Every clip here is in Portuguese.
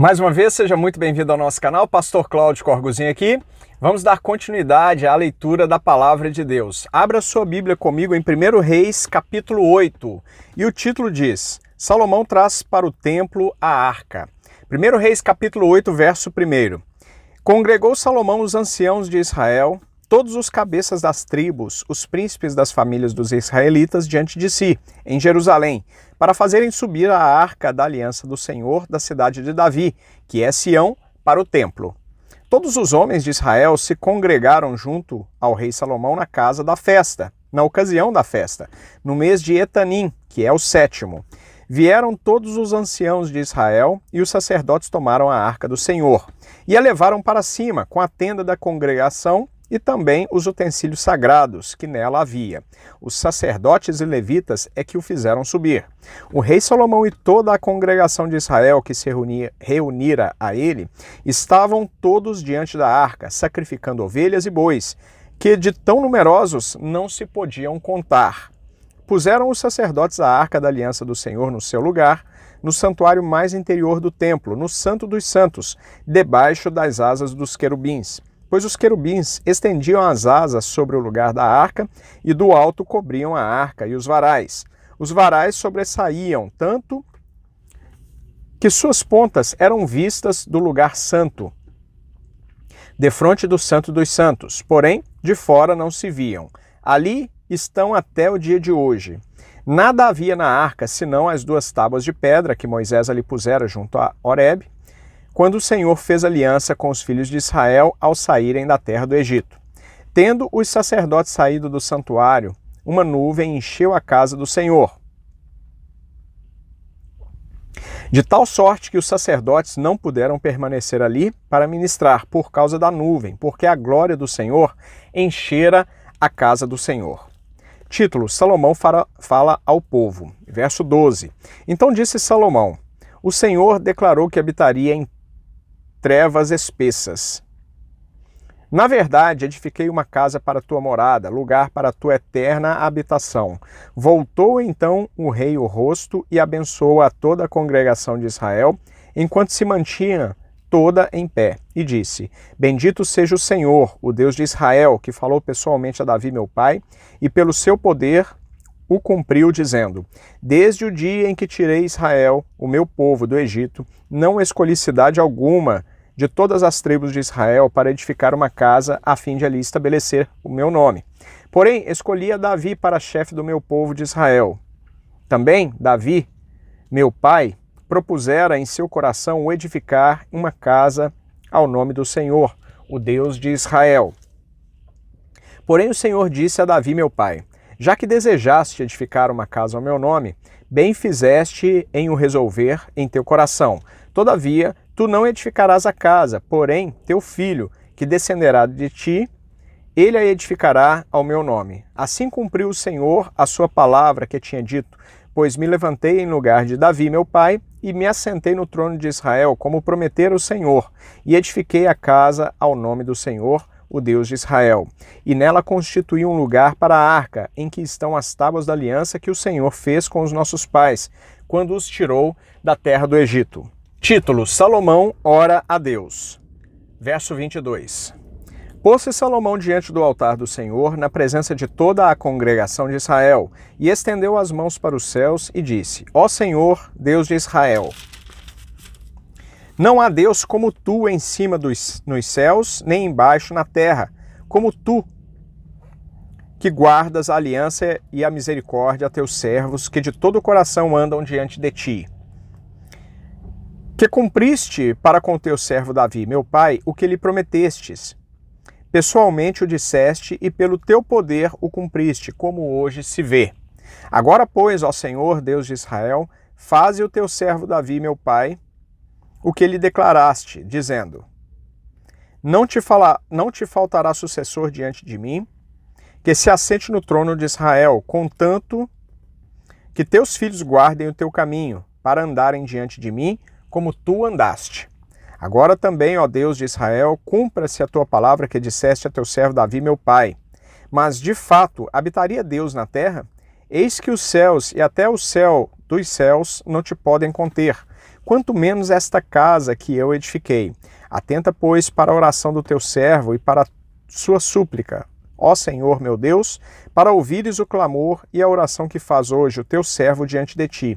Mais uma vez, seja muito bem-vindo ao nosso canal, Pastor Cláudio Corgozinho aqui. Vamos dar continuidade à leitura da Palavra de Deus. Abra sua Bíblia comigo em 1 Reis, capítulo 8. E o título diz, Salomão traz para o templo a arca. 1 Reis, capítulo 8, verso 1. Congregou Salomão os anciãos de Israel, todos os cabeças das tribos, os príncipes das famílias dos israelitas diante de si, em Jerusalém, para fazerem subir a arca da aliança do Senhor da cidade de Davi, que é Sião, para o templo. Todos os homens de Israel se congregaram junto ao rei Salomão na casa da festa, na ocasião da festa, no mês de Etanim, que é o 7º. Vieram todos os anciãos de Israel e os sacerdotes tomaram a arca do Senhor e a levaram para cima com a tenda da congregação e também os utensílios sagrados que nela havia. Os sacerdotes e levitas é que o fizeram subir. O rei Salomão e toda a congregação de Israel que se reunira a ele, estavam todos diante da arca, sacrificando ovelhas e bois, que de tão numerosos não se podiam contar. Puseram os sacerdotes a arca da aliança do Senhor no seu lugar, no santuário mais interior do templo, no Santo dos Santos, debaixo das asas dos querubins. Pois os querubins estendiam as asas sobre o lugar da arca e do alto cobriam a arca e os varais. Os varais sobressaíam tanto que suas pontas eram vistas do lugar santo, defronte do Santo dos Santos, porém de fora não se viam. Ali estão até o dia de hoje. Nada havia na arca senão as 2 tábuas de pedra que Moisés ali pusera junto a Horebe, quando o Senhor fez aliança com os filhos de Israel ao saírem da terra do Egito. Tendo os sacerdotes saído do santuário, uma nuvem encheu a casa do Senhor, de tal sorte que os sacerdotes não puderam permanecer ali para ministrar por causa da nuvem, porque a glória do Senhor enchera a casa do Senhor. Título, Salomão fala ao povo. Verso 12. Então disse Salomão, o Senhor declarou que habitaria em trevas espessas. Na verdade, edifiquei uma casa para tua morada, lugar para tua eterna habitação. Voltou então o rei o rosto e abençoou a toda a congregação de Israel, enquanto se mantinha toda em pé, e disse, bendito seja o Senhor, o Deus de Israel, que falou pessoalmente a Davi meu pai, e pelo seu poder o cumpriu, dizendo, desde o dia em que tirei Israel, o meu povo, do Egito, não escolhi cidade alguma de todas as tribos de Israel para edificar uma casa a fim de ali estabelecer o meu nome. Porém, escolhi a Davi para chefe do meu povo de Israel. Também, Davi, meu pai, propusera em seu coração o edificar uma casa ao nome do Senhor, o Deus de Israel. Porém, o Senhor disse a Davi, meu pai, já que desejaste edificar uma casa ao meu nome, bem fizeste em o resolver em teu coração. Todavia, tu não edificarás a casa, porém, teu filho, que descenderá de ti, ele a edificará ao meu nome. Assim cumpriu o Senhor a sua palavra que tinha dito, pois me levantei em lugar de Davi, meu pai, e me assentei no trono de Israel, como prometera o Senhor, e edifiquei a casa ao nome do Senhor, o Deus de Israel, e nela constituí um lugar para a arca, em que estão as tábuas da aliança que o Senhor fez com os nossos pais, quando os tirou da terra do Egito. Título, Salomão ora a Deus. Verso 22. Pôs-se Salomão diante do altar do Senhor, na presença de toda a congregação de Israel, e estendeu as mãos para os céus e disse, ó Senhor, Deus de Israel, não há Deus como tu em cima nos céus, nem embaixo na terra, como tu, que guardas a aliança e a misericórdia a teus servos, que de todo o coração andam diante de ti. Que cumpriste para com teu servo Davi, meu pai, o que lhe prometestes. Pessoalmente o disseste e pelo teu poder o cumpriste, como hoje se vê. Agora, pois, ó Senhor, Deus de Israel, faze o teu servo Davi, meu pai, o que lhe declaraste, dizendo, não te faltará sucessor diante de mim, que se assente no trono de Israel, contanto que teus filhos guardem o teu caminho, para andarem diante de mim, como tu andaste. Agora também, ó Deus de Israel, cumpra-se a tua palavra que disseste a teu servo Davi, meu pai. Mas, de fato, habitaria Deus na terra? Eis que os céus e até o céu dos céus não te podem conter, quanto menos esta casa que eu edifiquei. Atenta, pois, para a oração do teu servo e para a sua súplica, ó Senhor meu Deus, para ouvires o clamor e a oração que faz hoje o teu servo diante de ti,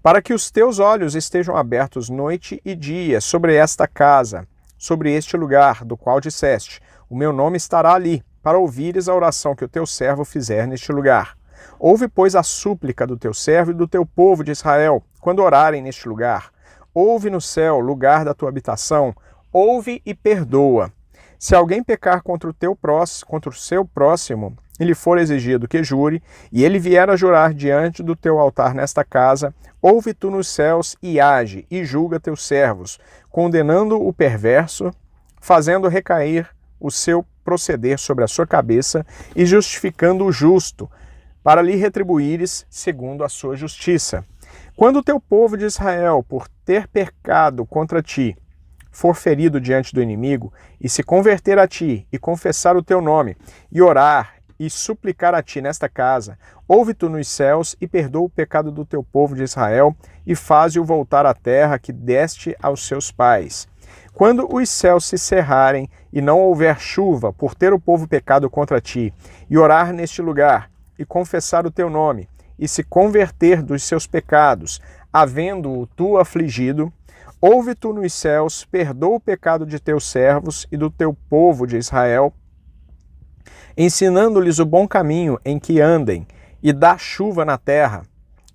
para que os teus olhos estejam abertos noite e dia sobre esta casa, sobre este lugar, do qual disseste, o meu nome estará ali, para ouvires a oração que o teu servo fizer neste lugar. Ouve, pois, a súplica do teu servo e do teu povo de Israel, quando orarem neste lugar. Ouve no céu, lugar da tua habitação, ouve e perdoa. Se alguém pecar contra o seu próximo, e lhe for exigido que jure, e ele vier a jurar diante do teu altar nesta casa, ouve tu nos céus e age, e julga teus servos, condenando o perverso, fazendo recair o seu proceder sobre a sua cabeça, e justificando o justo, para lhe retribuíres segundo a sua justiça. Quando o teu povo de Israel, por ter pecado contra ti, for ferido diante do inimigo, e se converter a ti, e confessar o teu nome, e orar, e suplicar a ti nesta casa, ouve tu nos céus, e perdoa o pecado do teu povo de Israel, e faze-o voltar à terra que deste aos seus pais. Quando os céus se cerrarem, e não houver chuva, por ter o povo pecado contra ti, e orar neste lugar, e confessar o teu nome, e se converter dos seus pecados, havendo-o tu afligido, ouve tu nos céus, perdoa o pecado de teus servos e do teu povo de Israel, ensinando-lhes o bom caminho em que andem, e dá chuva na terra,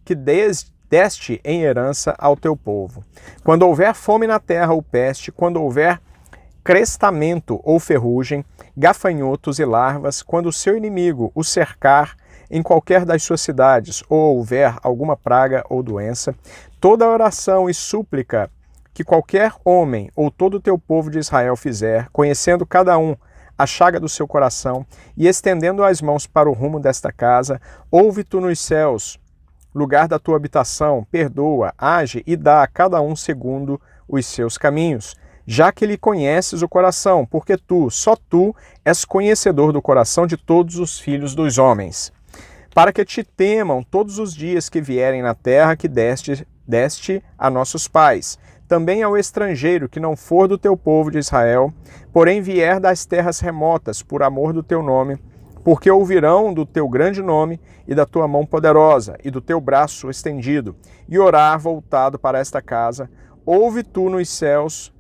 que deste em herança ao teu povo. Quando houver fome na terra ou peste, quando houver crestamento ou ferrugem, gafanhotos e larvas, quando o seu inimigo o cercar em qualquer das suas cidades, ou houver alguma praga ou doença, toda oração e súplica que qualquer homem ou todo o teu povo de Israel fizer, conhecendo cada um a chaga do seu coração e estendendo as mãos para o rumo desta casa, ouve tu nos céus, lugar da tua habitação, perdoa, age e dá a cada um segundo os seus caminhos, já que lhe conheces o coração, porque tu, só tu, és conhecedor do coração de todos os filhos dos homens, para que te temam todos os dias que vierem na terra que deste a nossos pais, também ao estrangeiro que não for do teu povo de Israel, porém vier das terras remotas por amor do teu nome, porque ouvirão do teu grande nome e da tua mão poderosa e do teu braço estendido, e orar voltado para esta casa, ouve tu nos céus,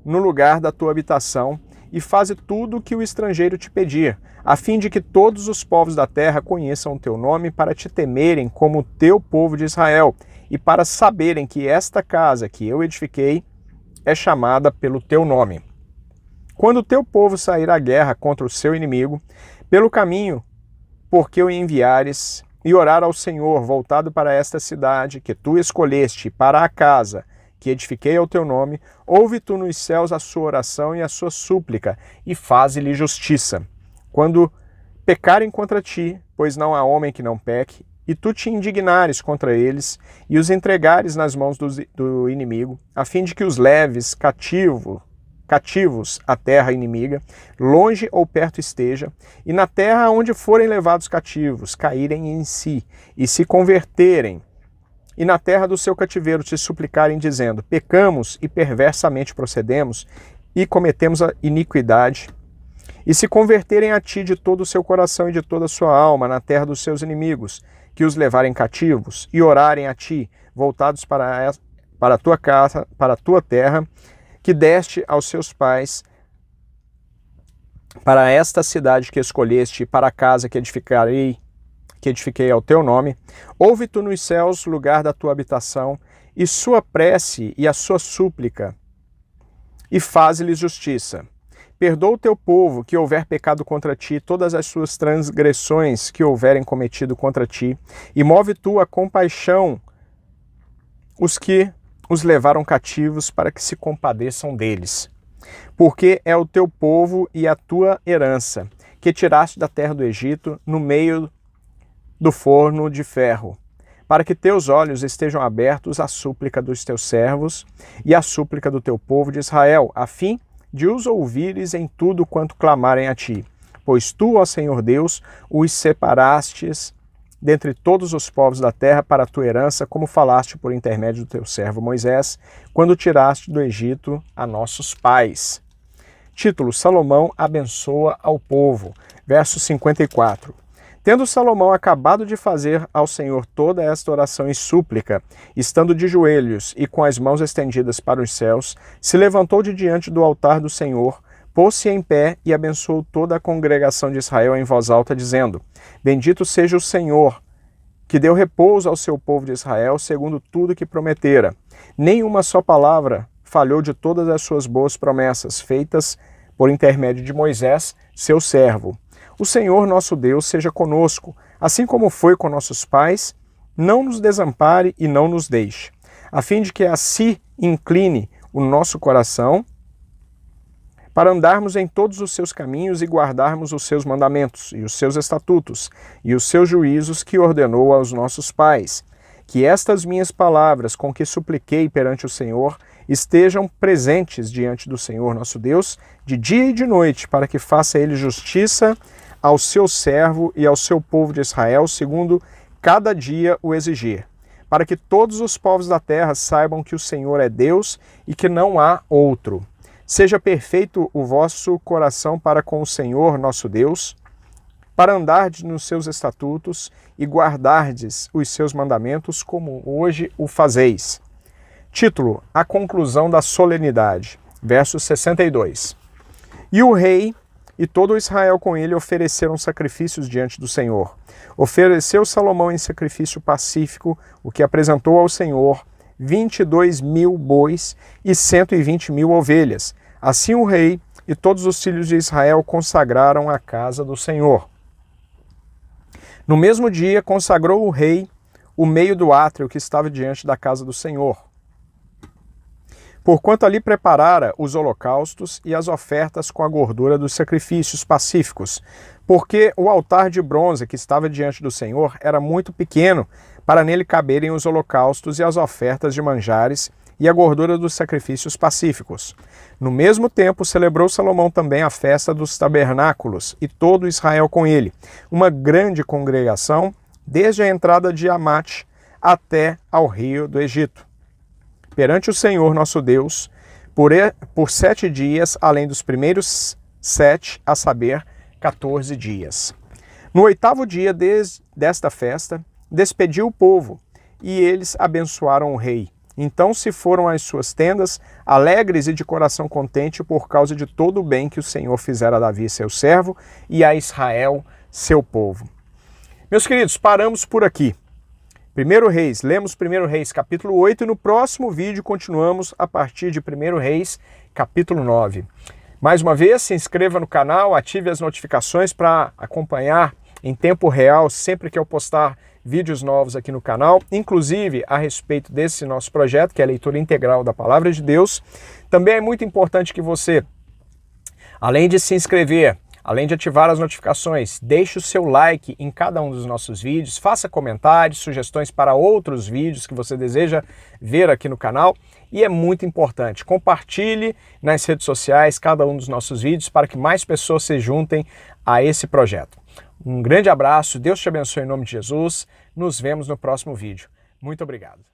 no lugar da tua habitação, e faze tudo o que o estrangeiro te pedir, a fim de que todos os povos da terra conheçam o teu nome para te temerem como o teu povo de Israel, e para saberem que esta casa que eu edifiquei é chamada pelo teu nome. Quando o teu povo sair à guerra contra o seu inimigo, pelo caminho por que o enviares, e orar ao Senhor voltado para esta cidade que tu escolheste, para a casa que edifiquei ao teu nome, ouve tu nos céus a sua oração e a sua súplica, e faze-lhe justiça. Quando pecarem contra ti, pois não há homem que não peque, e tu te indignares contra eles, e os entregares nas mãos do inimigo, a fim de que os leves cativos à terra inimiga, longe ou perto esteja, e na terra onde forem levados cativos, caírem em si, e se converterem, e na terra do seu cativeiro te suplicarem, dizendo, pecamos e perversamente procedemos, e cometemos a iniquidade, e se converterem a ti de todo o seu coração e de toda a sua alma na terra dos seus inimigos, que os levarem cativos, e orarem a ti, voltados para a tua casa, para a tua terra, que deste aos seus pais, para esta cidade que escolheste, para a casa que edifiquei ao teu nome, ouve tu nos céus, lugar da tua habitação, e sua prece e a sua súplica, e faze-lhes justiça. Perdoa o teu povo que houver pecado contra ti, todas as suas transgressões que houverem cometido contra ti, e move tu a compaixão os que os levaram cativos, para que se compadeçam deles. Porque é o teu povo e a tua herança, que tiraste da terra do Egito, no meio do forno de ferro, para que teus olhos estejam abertos à súplica dos teus servos e à súplica do teu povo de Israel, a fim de os ouvires em tudo quanto clamarem a ti. Pois tu, ó Senhor Deus, os separastes dentre todos os povos da terra para a tua herança, como falaste por intermédio do teu servo Moisés, quando tiraste do Egito a nossos pais. Título: Salomão abençoa ao povo. Verso 54. Tendo Salomão acabado de fazer ao Senhor toda esta oração e súplica, estando de joelhos e com as mãos estendidas para os céus, se levantou de diante do altar do Senhor, pôs-se em pé e abençoou toda a congregação de Israel em voz alta, dizendo: Bendito seja o Senhor, que deu repouso ao seu povo de Israel, segundo tudo que prometera. Nem uma só palavra falhou de todas as suas boas promessas, feitas por intermédio de Moisés, seu servo. O Senhor nosso Deus seja conosco, assim como foi com nossos pais, não nos desampare e não nos deixe, a fim de que assim incline o nosso coração para andarmos em todos os seus caminhos e guardarmos os seus mandamentos e os seus estatutos e os seus juízos que ordenou aos nossos pais. Que estas minhas palavras, com que supliquei perante o Senhor, estejam presentes diante do Senhor nosso Deus, de dia e de noite, para que faça ele justiça ao seu servo e ao seu povo de Israel, segundo cada dia o exigir, para que todos os povos da terra saibam que o Senhor é Deus e que não há outro. Seja perfeito o vosso coração para com o Senhor nosso Deus, para andardes nos seus estatutos e guardardes os seus mandamentos, como hoje o fazeis. Título: A conclusão da solenidade. Verso 62. E o rei e todo Israel com ele ofereceram sacrifícios diante do Senhor. Ofereceu Salomão em sacrifício pacífico, o que apresentou ao Senhor 22.000 bois e 120.000 ovelhas. Assim o rei e todos os filhos de Israel consagraram a casa do Senhor. No mesmo dia consagrou o rei o meio do átrio que estava diante da casa do Senhor, porquanto ali preparara os holocaustos e as ofertas com a gordura dos sacrifícios pacíficos, porque o altar de bronze que estava diante do Senhor era muito pequeno para nele caberem os holocaustos e as ofertas de manjares e a gordura dos sacrifícios pacíficos. No mesmo tempo celebrou Salomão também a festa dos tabernáculos, e todo Israel com ele, uma grande congregação, desde a entrada de Amate até ao rio do Egito, perante o Senhor nosso Deus, por 7 dias, além dos primeiros 7, a saber, 14 dias. No 8º dia desta festa, despediu o povo, e eles abençoaram o rei. Então se foram às suas tendas, alegres e de coração contente, por causa de todo o bem que o Senhor fizera a Davi, seu servo, e a Israel, seu povo. Meus queridos, paramos por aqui. 1 Reis, lemos 1 Reis, capítulo 8, e no próximo vídeo continuamos a partir de 1 Reis, capítulo 9. Mais uma vez, se inscreva no canal, ative as notificações para acompanhar em tempo real sempre que eu postar vídeos novos aqui no canal, inclusive a respeito desse nosso projeto, que é a leitura integral da Palavra de Deus. Também é muito importante que você, além de se inscrever, além de ativar as notificações, deixe o seu like em cada um dos nossos vídeos, faça comentários, sugestões para outros vídeos que você deseja ver aqui no canal. E é muito importante, compartilhe nas redes sociais cada um dos nossos vídeos para que mais pessoas se juntem a esse projeto. Um grande abraço, Deus te abençoe em nome de Jesus, nos vemos no próximo vídeo. Muito obrigado.